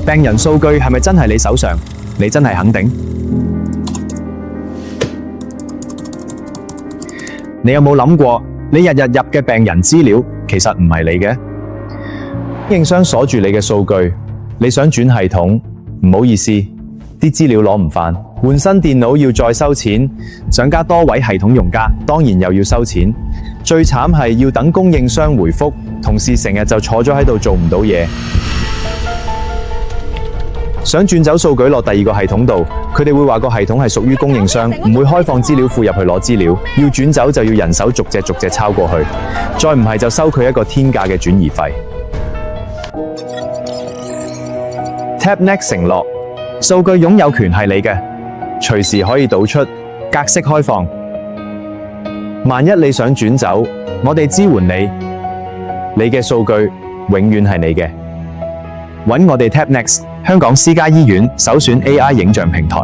病人數據係咪真係你手上？你真係肯定？你有冇諗過，你日日入嘅病人資料其實唔係你嘅？供應商鎖住你嘅數據，你想轉系統，唔好意思，啲資料攞唔返，換新電腦要再收錢，想加多位系統用家，當然又要收錢。最慘係要等供應商回覆，同事成日就坐咗喺度做唔到嘢。想轉走數據落第二個系統度，佢哋會話個系統係屬於供應商，唔會開放資料庫入去攞資料。要轉走就要人手逐隻抄過去，再唔係就收佢一個天價嘅轉移費。Tapnext 承諾，數據擁有權係你嘅，隨時可以導出，格式開放。萬一你想轉走，我哋支援你，你嘅數據永遠係你嘅。搵我哋 Tapnext，香港私家醫院首選 AI 影像平台。